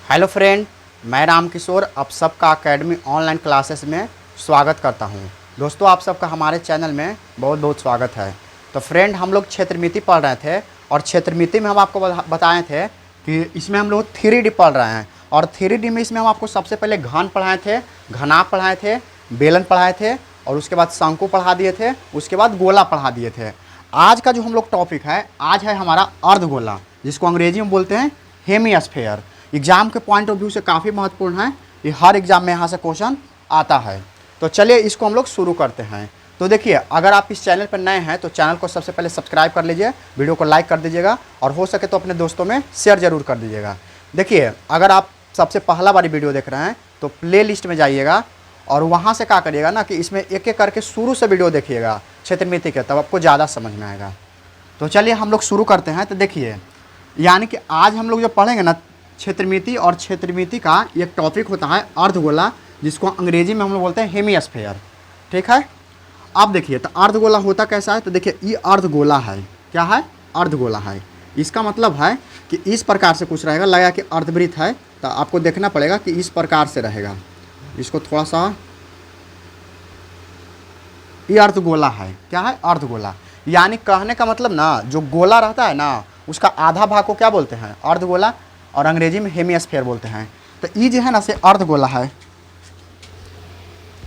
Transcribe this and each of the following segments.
Hello friend, मैं राम किशोर आप सबका अकेडमी ऑनलाइन क्लासेस में स्वागत करता हूं। दोस्तों, आप सबका हमारे चैनल में बहुत बहुत स्वागत है। तो फ्रेंड, हम लोग क्षेत्रमिति पढ़ रहे थे और क्षेत्रमिति में हम आपको बताए थे कि इसमें हम लोग 3D पढ़ रहे हैं। और 3D में इसमें हम आपको सबसे पहले घन पढ़ाए थे, घनाभ पढ़ाए थे, बेलन पढ़ाए थे और उसके बाद शंकु पढ़ा दिए थे, उसके बाद गोला पढ़ा दिए थे। आज का जो हम लोग टॉपिक है, आज है हमारा अर्धगोला, जिसको अंग्रेजी में बोलते हैं हेमिस्फीयर। एग्जाम के पॉइंट ऑफ व्यू से काफ़ी महत्वपूर्ण है, ये हर एग्जाम में यहाँ से क्वेश्चन आता है। तो चलिए इसको हम लोग शुरू करते हैं। तो देखिए, अगर आप इस चैनल पर नए हैं तो चैनल को सबसे पहले सब्सक्राइब कर लीजिए, वीडियो को लाइक कर दीजिएगा और हो सके तो अपने दोस्तों में शेयर जरूर कर दीजिएगा। देखिए, अगर आप सबसे पहला बारी वीडियो देख रहे हैं तो प्ले लिस्ट में जाइएगा और वहाँ से क्या करिएगा ना कि इसमें एक एक करके शुरू से वीडियो देखिएगा क्षेत्रमिति के, तब आपको ज़्यादा समझ में आएगा। तो चलिए हम लोग शुरू करते हैं। तो देखिए, यानी कि आज हम लोग जो पढ़ेंगे ना क्षेत्रमिति, और क्षेत्रमिति का एक टॉपिक होता है अर्धगोला, जिसको अंग्रेजी में हम लोग बोलते हैं हेमिस्फीयर। ठीक है, अब देखिए तो अर्धगोला होता कैसा है। तो देखिए, ये अर्धगोला है। क्या है? अर्धगोला है। इसका मतलब है कि इस प्रकार से कुछ रहेगा, लगा कि अर्धवृत्त है तो आपको देखना पड़ेगा कि इस प्रकार से रहेगा। इसको थोड़ा सा, ये अर्धगोला है। क्या है? अर्धगोला। यानी कहने का मतलब ना, जो गोला रहता है ना उसका आधा भाग को क्या बोलते हैं? अर्धगोला, और अंग्रेजी में हेमिस्फीयर बोलते हैं। तो ये जो है ना से अर्धगोला है।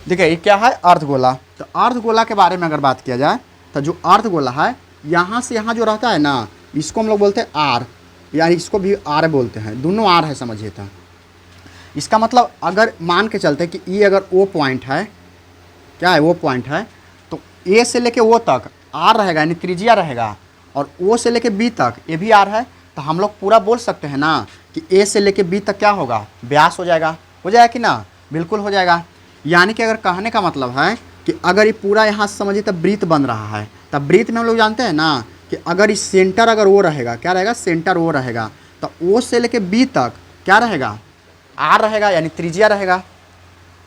देखिए, ये क्या है? अर्धगोला। तो अर्धगोला के बारे में अगर बात किया जाए तो जो अर्धगोला है, यहाँ से यहाँ जो रहता है ना, इसको हम लोग बोलते हैं आर, यानी इसको भी आर बोलते हैं। दोनों आर है, समझिए। तो इसका मतलब अगर मान के चलते कि ये अगर ओ पॉइंट है, क्या है? वो पॉइंट है, तो ए से लेके ओ तक आर रहेगा, यानी त्रिज्या रहेगा, और ओ से लेके बी तक ये भी आर है। तो हम लोग पूरा बोल सकते हैं ना कि ए से लेके बी तक क्या होगा? व्यास हो जाएगा। हो जाएगा कि ना? बिल्कुल हो जाएगा। यानी कि अगर कहने का मतलब है कि अगर ये पूरा यहाँ से समझिए तब वृत्त बन रहा है, तब वृत्त में हम लोग जानते हैं ना कि अगर इस सेंटर अगर वो रहेगा, क्या रहेगा? सेंटर वो रहेगा, तो ओ से लेके बी तक क्या रहेगा? आर रहेगा, यानी त्रिज्या रहेगा।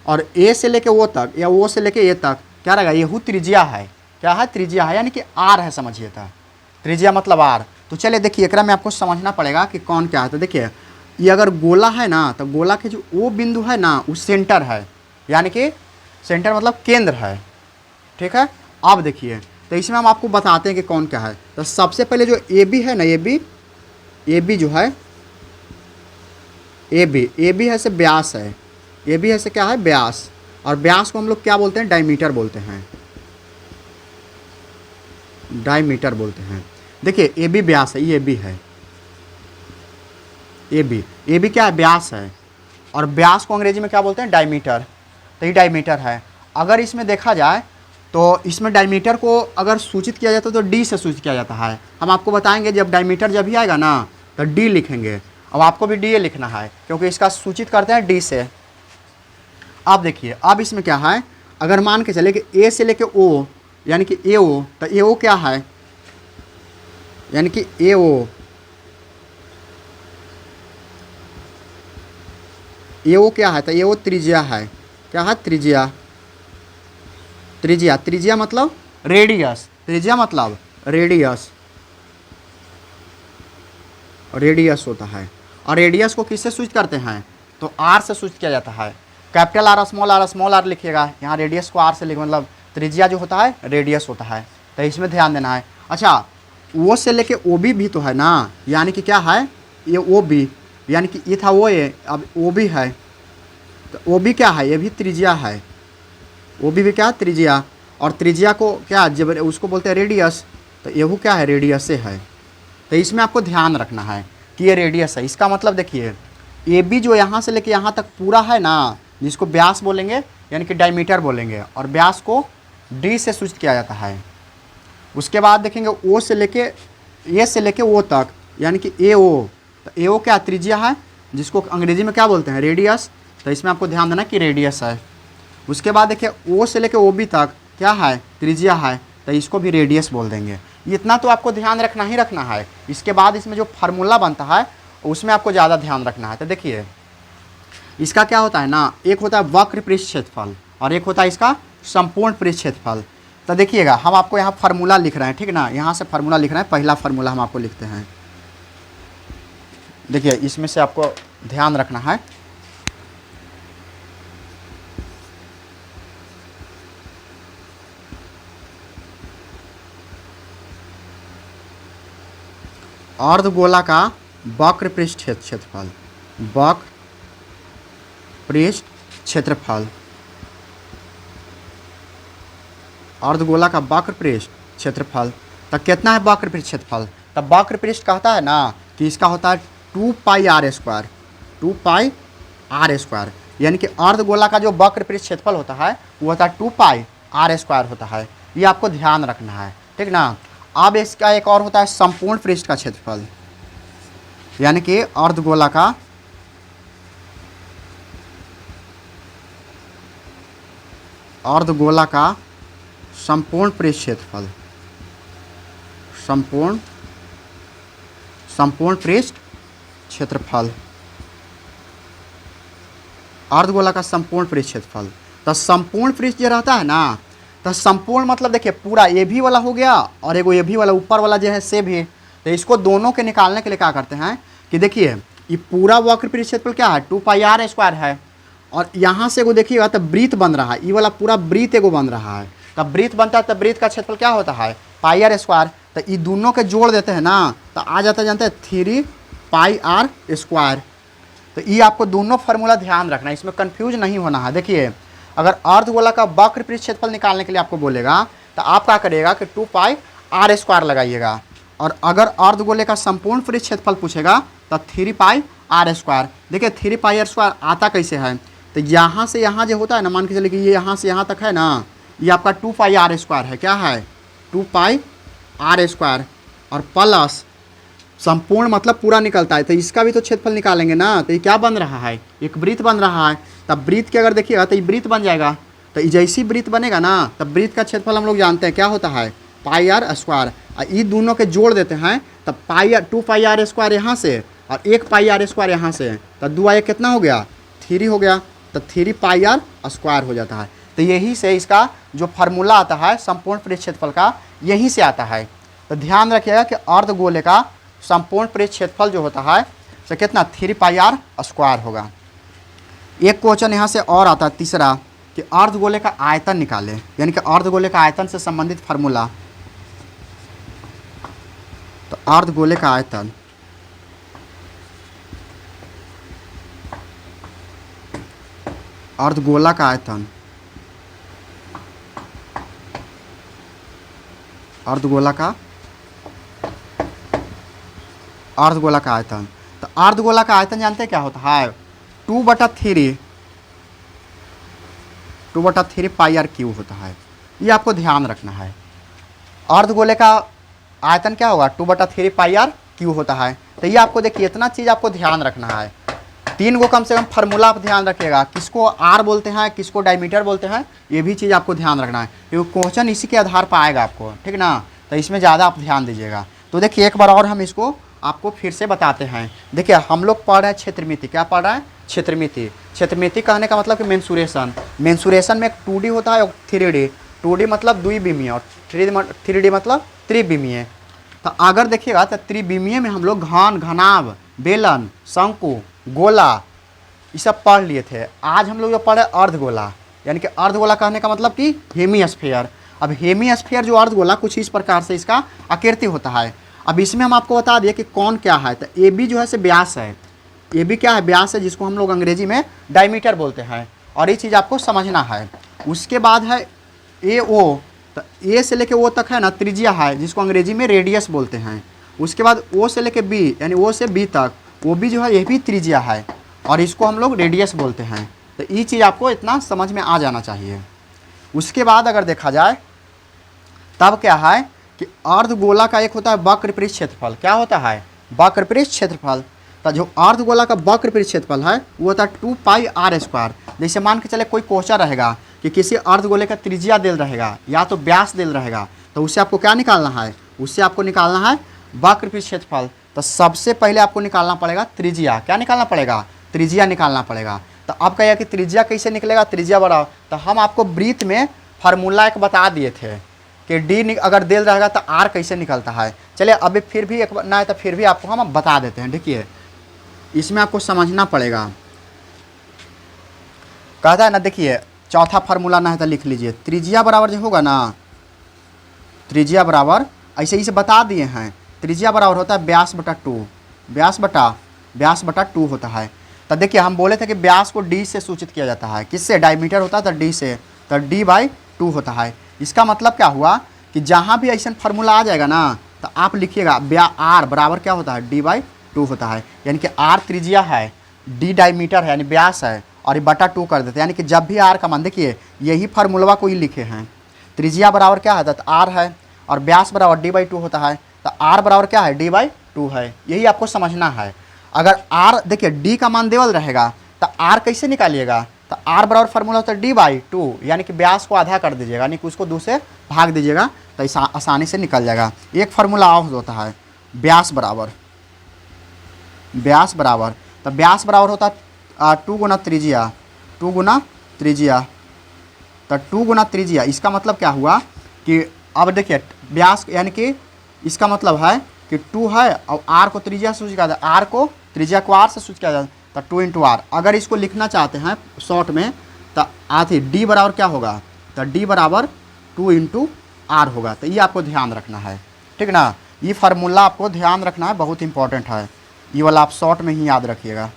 और ए से लेके ओ तक या ओ से लेके ए तक क्या रहेगा? यहू त्रिज्या है। क्या है? त्रिज्या है, यानी कि आर है, समझिए। था त्रिज्या मतलब आर। तो चलिए देखिए, एकरा में आपको समझना पड़ेगा कि कौन क्या है। तो देखिए, ये अगर गोला है ना, तो गोला के जो वो बिंदु है ना, वो सेंटर है, यानी कि सेंटर मतलब केंद्र है। ठीक है, अब देखिए, तो इसमें हम आपको बताते हैं कि कौन क्या है। तो सबसे पहले जो ए बी है ना, ए बी जो है, ए बी है से व्यास है। ए बी है से क्या है? व्यास। और व्यास को हम लोग क्या बोलते हैं? डायमीटर बोलते हैं। डायमीटर बोलते हैं। देखिए, ए बी व्यास है, ये बी है। ए बी क्या है? व्यास है। और व्यास को अंग्रेजी में क्या बोलते हैं? डायमीटर। तो ये डायमीटर है। अगर इसमें देखा जाए तो इसमें डायमीटर को अगर सूचित किया जाता है तो डी से सूचित किया जाता है। हम आपको बताएंगे जब डायमीटर जब भी आएगा ना तो डी लिखेंगे। अब आपको भी डी लिखना है, क्योंकि इसका सूचित करते हैं डी से। अब देखिए, अब इसमें क्या है, अगर मान के चले कि ए से लेके ओ, यानी कि ए ओ, तो ए ओ क्या है? यानी कि ए ओ क्या है? तो ए ओ त्रिज्या है। क्या है? त्रिज्या। त्रिज्या मतलब रेडियस। त्रिज्या मतलब रेडियस होता है। और रेडियस को किससे सूचित करते हैं? तो आर से सूचित किया जाता है। कैपिटल आर, स्मॉल आर लिखिएगा। यहाँ रेडियस को आर से लिख, मतलब त्रिज्या जो होता है रेडियस होता है। तो इसमें ध्यान देना है। अच्छा, ओ से लेके ओ बी तो है ना, यानी कि क्या है? ये ओ बी, यानी कि ये था वो, ये अब ओ बी है। तो ओ बी क्या है? ये भी त्रिज्या है। ओ बी भी क्या? त्रिज्या। और त्रिज्या को क्या जब उसको बोलते हैं रेडियस, तो ये क्या है? रेडियस से है। तो इसमें आपको ध्यान रखना है कि ये रेडियस है। इसका मतलब देखिए, ए बी जो यहाँ से लेके यहाँ तक पूरा है ना, जिसको व्यास बोलेंगे, यानी कि डायमीटर बोलेंगे, और व्यास को डी से सूचित किया जाता है। उसके बाद देखेंगे ओ से लेके ए से लेके ओ तक, यानी कि ए ओ। तो ए ओ क्या? त्रिज्या है, जिसको अंग्रेजी में क्या बोलते हैं? रेडियस। तो इसमें आपको ध्यान देना कि रेडियस है। उसके बाद देखिए, ओ से लेके ओ बी तक क्या है? त्रिज्या है। तो इसको भी रेडियस बोल देंगे। इतना तो आपको ध्यान रखना ही रखना है। इसके बाद इसमें जो फार्मूला बनता है उसमें आपको ज़्यादा ध्यान रखना है। तो देखिए, इसका क्या होता है ना, एक होता है वक्र पृष्ठ क्षेत्रफल और एक होता है इसका संपूर्ण पृष्ठ क्षेत्रफल। तो देखिएगा, हम आपको यहाँ फार्मूला लिख रहे हैं, ठीक ना? यहाँ से फार्मूला लिख रहे हैं। पहला फार्मूला हम आपको लिखते हैं। देखिए, इसमें से आपको ध्यान रखना है। अर्धगोला का वक्र पृष्ठ क्षेत्रफल, वक्र पृष्ठ क्षेत्रफल, अर्धगोला का वक्र पृष्ठ क्षेत्रफल तो कितना है वक्र पृष्ठ क्षेत्रफल? तब वक्र पृष्ठ कहता है ना कि इसका होता है 2 pi r square, 2 pi r square, यानी कि अर्धगोला का जो वक्र पृष्ठ क्षेत्रफल होता है वो होता है 2 पाई आर स्क्वायर होता है। ये आपको ध्यान रखना है, ठीक ना। अब इसका एक और होता है संपूर्ण पृष्ठ का क्षेत्रफल, यानी कि अर्धगोला का संपूर्ण पृष्ठ क्षेत्रफल, संपूर्ण पृष्ठ क्षेत्रफल, अर्धगोला का संपूर्ण पृष्ठ क्षेत्रफल। तो संपूर्ण पृष्ठ जो रहता है ना, तो संपूर्ण मतलब देखिए पूरा ये भी वाला हो गया और एगो ये भी वाला ऊपर वाला जो है से भी। तो इसको दोनों के निकालने के लिए क्या करते हैं कि देखिए ये पूरा वक्र पृष्ठ क्षेत्रफल क्या है 2 पाई आर स्क्वायर है, और यहाँ से एगो देखिएगा तो वृत्त बन रहा है, ये वाला पूरा वृत्त एगो बन रहा है। तब वृत्त बनता है तब वृत्त का क्षेत्रफल क्या होता है पाई आर स्क्वायर। तो ये दोनों के जोड़ देते हैं ना तो आ जाता है जानते हैं 3 पाई आर स्क्वायर। तो ये आपको दोनों फार्मूला ध्यान रखना है, इसमें कंफ्यूज नहीं होना है। देखिए अगर अर्धगोला का वक्र पृष्ठ क्षेत्रफल निकालने के लिए आपको बोलेगा तो आप क्या करिएगा कि 2 पाई आर स्क्वायर लगाइएगा, और अगर अर्धगोले का संपूर्ण पृष्ठ क्षेत्रफल पूछेगा तो 3 पाई आर स्क्वायर। देखिए 3 पाई आर स्क्वायर आता कैसे है, तो यहाँ से यहाँ जो होता है ना, मान के चलिए कि ये यहाँ से यहाँ तक है ना, ये आपका 2 पाई आर स्क्वायर है, क्या है 2 पाई आर स्क्वायर, और प्लस संपूर्ण मतलब पूरा निकलता है, तो इसका भी तो क्षेत्रफल निकालेंगे ना। तो ये क्या बन रहा है एक वृत्त बन रहा है। तब वृत्त के अगर देखिएगा तो ये वृत्त बन जाएगा। तो जैसी वृत्त बनेगा ना तब वृत्त का क्षेत्रफल हम लोग जानते हैं क्या होता है पाई आर स्क्वायर, और ये दोनों के जोड़ देते हैं तब पाई 2 पाई आर स्क्वायर यहाँ से और 1 पाई आर स्क्वायर यहाँ से, तो 2 आया कितना हो गया 3 हो गया, तो 3 पाई आर स्क्वायर हो जाता है। तो यही से इसका जो फार्मूला आता है संपूर्ण पृष्ठ क्षेत्रफल का यहीं से आता है। तो ध्यान रखिएगा कि अर्धगोले का संपूर्ण पृष्ठ क्षेत्रफल जो होता है तो कितना 3 पाई आर स्क्वायर होगा। एक क्वेश्चन यहाँ से और आता है तीसरा कि अर्धगोले का आयतन निकाले, यानी कि अर्धगोले का आयतन से संबंधित फार्मूला। तो अर्धगोले का आयतन, अर्धगोला का आयतन, अर्धगोला का आयतन। तो अर्धगोला का आयतन जानते हैं क्या होता है 2/3 पाई आर क्यूब होता है। ये आपको ध्यान रखना है। अर्धगोले का आयतन क्या होगा 2/3 पाई आर क्यूब होता है। तो ये आपको देखिए इतना चीज़ आपको ध्यान रखना है। 3 गो कम से कम फार्मूला आप ध्यान रखिएगा, किसको आर बोलते हैं किसको डायमीटर बोलते हैं, ये भी चीज़ आपको ध्यान रखना है क्योंकि क्वेश्चन इसी के आधार पर आएगा आपको, ठीक ना। तो इसमें ज़्यादा आप ध्यान दीजिएगा। तो देखिए एक बार और हम इसको आपको फिर से बताते हैं। देखिए हम लोग पढ़ रहे हैं क्षेत्रमिति, क्या पढ़ रहे हैं क्षेत्रमिति। क्षेत्रमिति कहने का मतलब कि मेंसुरेशन। मेंसुरेशन में एक 2D होता है और 3D। 2D मतलब द्विविमीय और 3D मतलब त्रिविमीय। तो अगर देखिएगा तो त्रिविमीय में हम लोग घन, घनाभ, बेलन, शंकु, गोला ये सब पढ़ लिए थे। आज हम लोग जो पढ़े अर्धगोला, यानी कि अर्धगोला कहने का मतलब कि हेमीस्फीयर। अब हेमीस्फीयर जो अर्धगोला कुछ इस प्रकार से इसका आकृति होता है। अब इसमें हम आपको बता दिए कि कौन क्या है। तो ए बी जो है से व्यास है, ए बी क्या है व्यास है, जिसको हम लोग अंग्रेजी में डायमीटर बोलते हैं, और ये चीज़ आपको समझना है। उसके बाद है ए ओ, तो ए से लेके ओ तक है ना त्रिज्या है, जिसको अंग्रेजी में रेडियस बोलते हैं। उसके बाद ओ से लेके बी, यानी ओ से बी तक, वो भी जो है ये भी त्रिज्या है और इसको हम लोग रेडियस बोलते हैं। तो ये चीज़ आपको इतना समझ में आ जाना चाहिए। उसके बाद अगर देखा जाए तब क्या है कि अर्धगोला का एक होता है वक्र पृष्ठ क्षेत्रफल। क्या होता है वक्र पृष्ठ क्षेत्रफल। तो जो अर्धगोला का वक्र पृष्ठ क्षेत्रफल है वो होता है 2 पाई आर स्क्वायर। जैसे मान के चले कोई क्वेश्चन रहेगा कि किसी अर्धगोले का त्रिज्या दिल रहेगा या तो व्यास दिल रहेगा, तो उससे आपको क्या निकालना है, उससे आपको निकालना है वक्र पृष्ठ क्षेत्रफल। तो सबसे पहले आपको निकालना पड़ेगा त्रिज्या। क्या निकालना पड़ेगा त्रिज्या निकालना पड़ेगा। तो अब कहिए कि त्रिज्या कैसे निकलेगा, त्रिज्या बढ़ाओ। तो हम आपको वृत्त में फार्मूला एक बता दिए थे कि डी अगर दिल रहेगा तो आर कैसे निकलता है। चलिए अभी फिर भी एक ना है तो फिर भी आपको हम बता देते हैं। देखिए इसमें आपको समझना पड़ेगा। कहता है ना, देखिए चौथा फार्मूला ना है तो लिख लीजिए। त्रिज्या बराबर जो होगा ना, त्रिज्या बराबर ऐसे ही से बता दिए हैं, त्रिज्या बराबर होता है व्यास बटा 2, व्यास बटा 2 होता है। तो देखिए हम बोले थे कि व्यास को डी से सूचित किया जाता है, किससे, डायमीटर होता है तो डी से, तो d/2 होता है। इसका मतलब क्या हुआ कि जहाँ भी ऐसा फार्मूला आ जाएगा ना तो आप लिखिएगा r बराबर क्या होता है, d/2 होता है। यानी कि r त्रिज्या है, d डायमीटर है यानी व्यास है, और ये बटा 2 कर देते हैं। यानी कि जब भी r का मान, देखिए यही फार्मूला को ही लिखे हैं, त्रिज्या बराबर क्या है, तो r है, और व्यास बराबर d/2 होता है, तो r बराबर क्या है, d/2 है। यही आपको समझना है। अगर r देखिए d का मान देवल रहेगा तो r कैसे निकालिएगा, तो r बराबर फार्मूला होता है d/2, यानी कि व्यास को आधा कर दीजिएगा, यानी कि उसको 2 से भाग दीजिएगा तो ऐसा आसानी से निकल जाएगा। एक फार्मूला और होता है व्यास बराबर, तो व्यास बराबर होता है 2 गुना त्रिज्या, 2 गुना त्रिज्या, तो 2 गुना त्रिज्या। इसका मतलब क्या हुआ कि अब देखिए व्यास यानी कि इसका मतलब है कि 2 है और r को त्रिज्या से सूचित किया जाता है, r को त्रिज्या को r से सूचित किया जाता है, तो 2 इंटू आर। अगर इसको लिखना चाहते हैं शॉर्ट में तो आती d बराबर क्या होगा, तो d बराबर 2 इंटू आर होगा। तो ये आपको ध्यान रखना है, ठीक ना। ये फार्मूला आपको ध्यान रखना है, बहुत इंपॉर्टेंट है, ये वाला आप शॉर्ट में ही याद रखिएगा।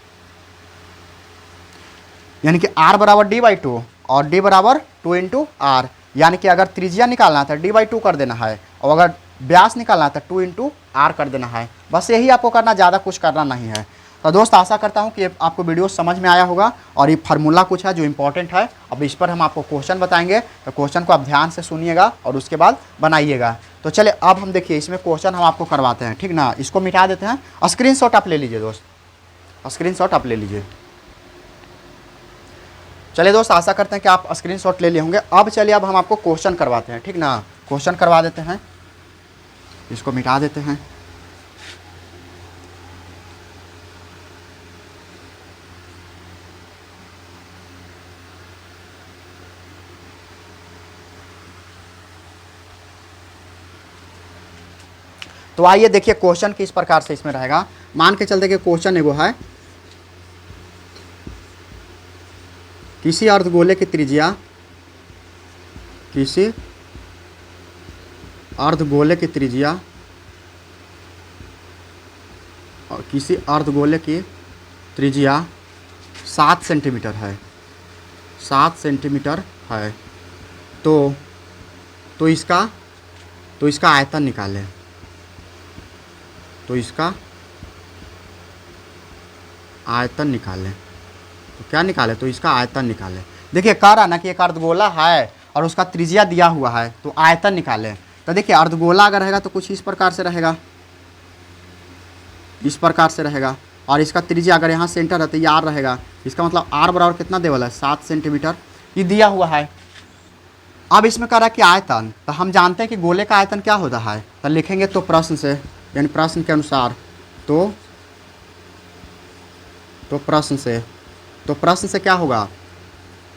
यानी कि r बराबर d/2 और d बराबर 2 इंटू आर, यानी कि अगर त्रिज्या निकालना है तो d/2 कर देना है, और अगर व्यास निकालना है तो 2 इंटू आर कर देना है। बस यही आपको करना, ज़्यादा कुछ करना नहीं है। तो दोस्त आशा करता हूँ कि आपको वीडियो समझ में आया होगा, और ये फार्मूला कुछ है जो इंपॉर्टेंट है। अब इस पर हम आपको क्वेश्चन बताएंगे, तो क्वेश्चन को आप ध्यान से सुनिएगा और उसके बाद बनाइएगा। तो चलिए अब हम देखिए इसमें क्वेश्चन हम आपको करवाते हैं, ठीक ना। इसको मिटा देते हैं, स्क्रीनशॉट आप ले लीजिए दोस्त, स्क्रीनशॉट आप ले लीजिए। चलिए दोस्त आशा करते हैं कि आप स्क्रीनशॉट ले लिए होंगे। अब चलिए अब हम आपको क्वेश्चन करवाते हैं, ठीक ना। क्वेश्चन करवा देते हैं, इसको मिटा देते हैं। तो आइए देखिए क्वेश्चन किस प्रकार से इसमें रहेगा। मान के चलते कि क्वेश्चन एगो है, किसी अर्धगोले की त्रिज्या, किसी अर्धगोले की त्रिज्या और किसी अर्धगोले की त्रिज्या 7 सेंटीमीटर है, 7 सेंटीमीटर है। तो इसका आयतन निकालें, तो इसका आयतन निकालें। तो क्या निकाले, तो इसका आयतन निकालें। देखिए कह रहा ना कि एक अर्धगोला है और उसका त्रिज्या दिया हुआ है, तो आयतन निकालें। तो देखिए अर्धगोला अगर रहेगा तो कुछ इस प्रकार से रहेगा, इस प्रकार से रहेगा, और इसका त्रिज्या अगर यहाँ सेंटर है तो ये r रहेगा। इसका मतलब r बराबर कितना देवल है, 7 सेंटीमीटर, ये दिया हुआ है। अब इसमें कह रहा है कि आयतन, तो हम जानते हैं कि गोले का आयतन क्या होता है, तो लिखेंगे तो प्रश्न से, यानी प्रश्न के अनुसार, तो प्रश्न से क्या होगा,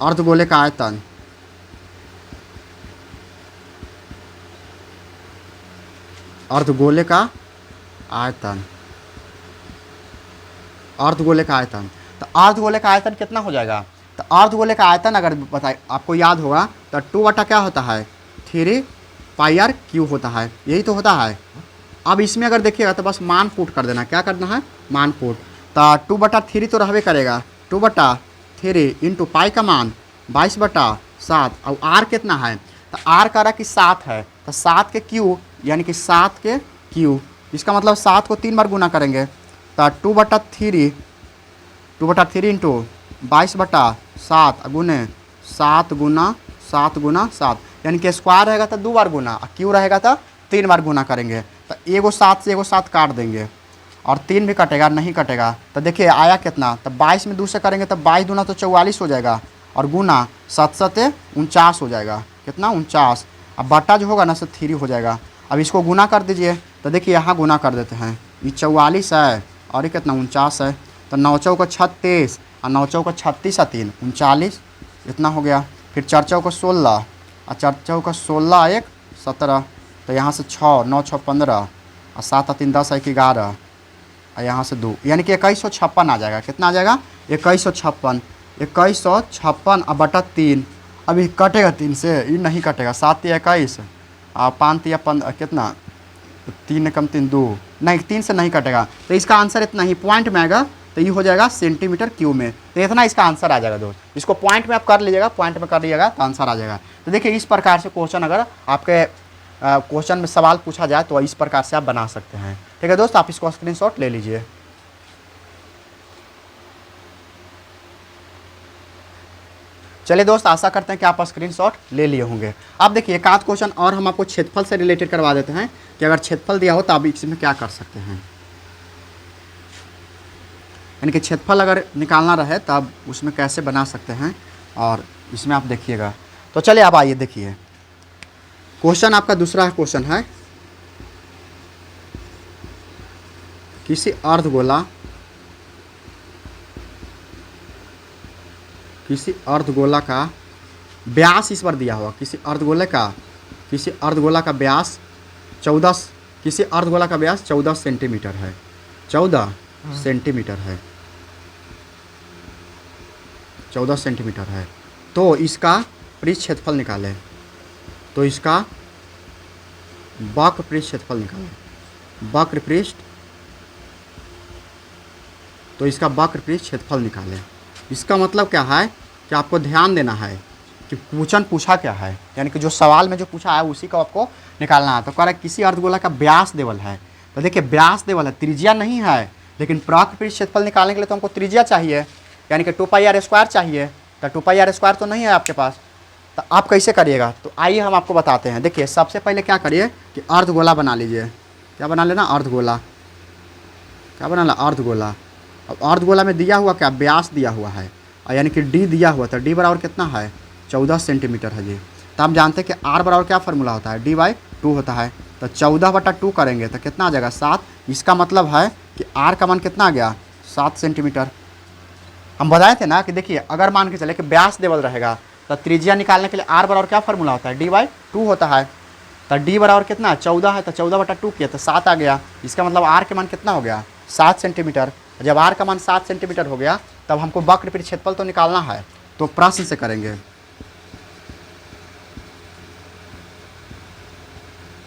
अर्धगोले का आयतन, अर्धगोले का आयतन, अर्धगोले का आयतन। तो अर्धगोले का आयतन कितना हो जाएगा, तो अर्धगोले का आयतन अगर बताए आपको याद होगा तो 2 बटा क्या होता है, 3 πr³ होता है, यही तो होता है। अब इसमें अगर देखिएगा तो बस मान पुट कर देना, क्या करना है, मान पुट। तो 2/3 तो रहबे करेगा, 2/3 इंटू पाई का मान 22/7, और r कितना है, तो r कह रहा कि 7 है, तो 7 के क्यू यानी कि 7 के क्यू, इसका मतलब 7 को 3 बार गुना करेंगे, तो 2/3 इंटू 22/7 गुने 7 गुना 7, यानी कि स्क्वायर रहेगा तो 2 बार गुना, क्यू रहेगा तो 3 बार गुना करेंगे। तो एगो 7 से एगो 7 काट देंगे, और 3 भी कटेगा, नहीं कटेगा। तो देखिए आया कितना, तो 22 में 2 से करेंगे तो 22 दूना तो 44 हो जाएगा, और गुना 7 7 49 हो जाएगा, कितना 49। अब बटा जो होगा ना से 3 हो जाएगा। अब इसको गुना कर दीजिए, तो देखिए यहाँ गुना कर देते हैं, ये 44 है और ये कितना 49 है, तो 9 चौका 36 और 9 चौका 36 और 3 39, इतना हो गया। फिर 4 चौका 16 और 4 चौका 16 1 17, तो यहाँ से 6 9 6 15 और 7 और 3 10 1 11, और यहाँ से 2, यानी कि 2156 आ जाएगा। कितना आ जाएगा? 2156। 2156 और बटा 3। अभी कटेगा 3 से? ये नहीं कटेगा। 7 या 21 और 5 या 15 कितना? 3 कम 3 2, नहीं 3 से नहीं कटेगा। तो इसका आंसर इतना ही पॉइंट में आएगा, तो ये हो जाएगा सेंटीमीटर क्यूब में। तो इतना इसका आंसर आ जाएगा दोस्त। इसको पॉइंट में आप कर लीजिएगा, पॉइंट में कर लीजिएगा तो आंसर आ जाएगा। तो देखिए इस प्रकार से क्वेश्चन अगर आपके क्वेश्चन में सवाल पूछा जाए तो इस प्रकार से आप बना सकते हैं। ठीक है दोस्त, आप इसको स्क्रीनशॉट ले लीजिए। चलिए दोस्त, आशा करते हैं कि आप स्क्रीनशॉट ले लिए होंगे। अब देखिए एक आध क्वेश्चन और हम आपको क्षेत्रफल से रिलेटेड करवा देते हैं कि अगर क्षेत्रफल दिया हो तो आप इसमें क्या कर सकते हैं। यानी कि क्षेत्रफल अगर निकालना रहे तो आप उसमें कैसे बना सकते हैं, और इसमें आप देखिएगा। तो चलिए आप आइए देखिए, क्वेश्चन आपका दूसरा क्वेश्चन है, किसी अर्धगोला का व्यास इस पर दिया हुआ। किसी अर्धगोला का व्यास 14 सेंटीमीटर है। 14 सेंटीमीटर है। 14 सेंटीमीटर है। तो इसका पृष्ठ क्षेत्रफल निकालें। तो इसका वक्र पृष्ठ क्षेत्रफल निकालें। वक्र पृष्ठ, तो इसका वक्र पृष्ठ क्षेत्रफल निकालें। इसका मतलब क्या है कि आपको ध्यान देना है कि क्वेश्चन पूछा क्या है, यानी कि जो सवाल में जो पूछा है उसी को आपको निकालना है। तो कह रहा है किसी अर्धगोला का व्यास देवल है। तो देखिए व्यास देवल है, त्रिज्या नहीं है, लेकिन वक्र पृष्ठ क्षेत्रफल निकालने के लिए तो हमको त्रिज्या चाहिए, यानी कि 2πr² चाहिए। तो 2πr² तो नहीं है आपके पास, तो आप कैसे करिएगा? तो आइए हम आपको बताते हैं। देखिए सबसे पहले क्या करिए कि अर्धगोला बना लीजिए। क्या बना लेना? अर्धगोला। क्या बना ला? अर्धगोला। अब अर्धगोला में दिया हुआ क्या? व्यास दिया हुआ है, और यानी कि डी दिया हुआ था। डी बराबर कितना है? 14 सेंटीमीटर है जी। तो आप जानते हैं कि आर बराबर क्या फार्मूला होता है? D/2 होता है। तो 14/2 करेंगे तो कितना आ जाएगा? 7। इसका मतलब है कि आर का मान कितना आ गया? 7 सेंटीमीटर। हम बताए थे ना कि देखिए अगर मान के चले कि व्यास देवल रहेगा तो त्रिज्या निकालने के लिए आर बराबर क्या फार्मूला होता है? D/2 होता है। तो डी बराबर कितना? 14 है, तो 14/2 किया तो 7 आ गया। इसका मतलब आर के मान कितना हो गया? 7 सेंटीमीटर। जब आर का मान 7 सेंटीमीटर हो गया तब हमको वक्र पृष्ठ क्षेत्रफल तो निकालना है। तो प्रश्न से करेंगे।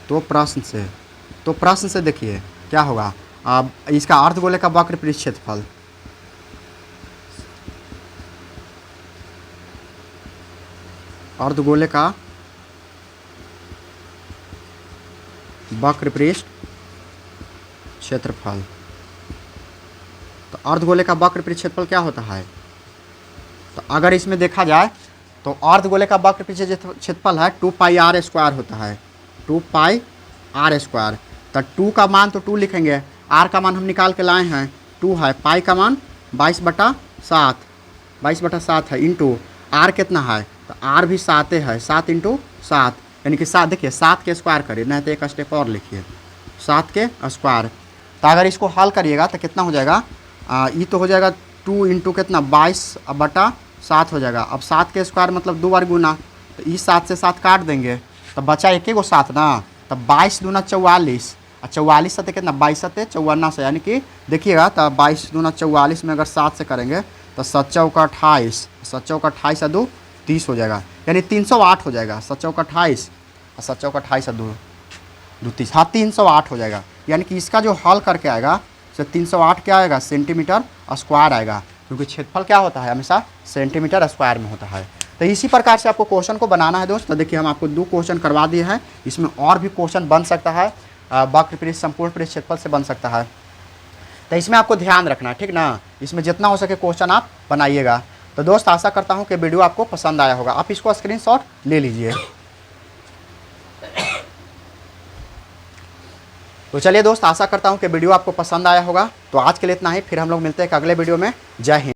तो प्रश्न से देखिए क्या होगा। अब इसका अर्धगोले का वक्र पृष्ठ क्षेत्रफल, अर्धगोले का वक्र पृष्ठ क्षेत्रफल। तो अर्धगोले का वक्र पृष्ठ क्षेत्रफल क्या होता है? तो अगर इसमें देखा जाए तो अर्धगोले का वक्र पृष्ठ क्षेत्रफल है 2πr² होता है। 2πr²। तो 2 का मान तो 2 लिखेंगे, r का मान हम निकाल के लाए हैं 2 है, पाई का मान 22/7 है, इंटू r कितना है? तो r भी 7 है, 7 × 7 यानी कि 7। देखिए 7 के स्क्वायर करिए, नहीं तो एक स्टेप और लिखिए, 7 के स्क्वायर। तो अगर इसको हल करिएगा तो कितना हो जाएगा? ये तो हो जाएगा 2 × कितना? 22/7 हो जाएगा। अब 7 के स्क्वायर मतलब 2 बार गुना, तो इस 7 से 7 काट देंगे तो बचा एक गो 7 ना। तब 22 दूना 44, और 44 सत्ते कितना? 22 सत्ते 54 से, यानी कि देखिएगा तो 22 दूना 44 में अगर 7 से करेंगे तो 7 चौका 28, 7 चौका 28 और 2 30 हो जाएगा, यानी 308 हो जाएगा। 7 चौका 28 और 7 चौका 28 और 2 30, हाँ 308 हो जाएगा। यानी कि इसका जो हल करके आएगा तो 308 क्या आएगा? सेंटीमीटर स्क्वायर आएगा, क्योंकि क्षेत्रफल क्या होता है? हमेशा सेंटीमीटर स्क्वायर में होता है। तो इसी प्रकार से आपको क्वेश्चन को बनाना है दोस्त। तो देखिए हम आपको 2 क्वेश्चन करवा दिए हैं, इसमें और भी क्वेश्चन बन सकता है, वक्र पृष्ठ संपूर्ण पृष्ठ क्षेत्रफल से बन सकता है। तो इसमें आपको ध्यान रखना है, ठीक ना? इसमें जितना हो सके क्वेश्चन आप बनाइएगा। तो दोस्त आशा करता हूँ कि वीडियो आपको पसंद आया होगा। आप इसको स्क्रीनशॉट ले लीजिए। तो चलिए दोस्त, आशा करता हूँ कि वीडियो आपको पसंद आया होगा। तो आज के लिए इतना ही, फिर हम लोग मिलते हैं एक अगले वीडियो में। जय हिंद।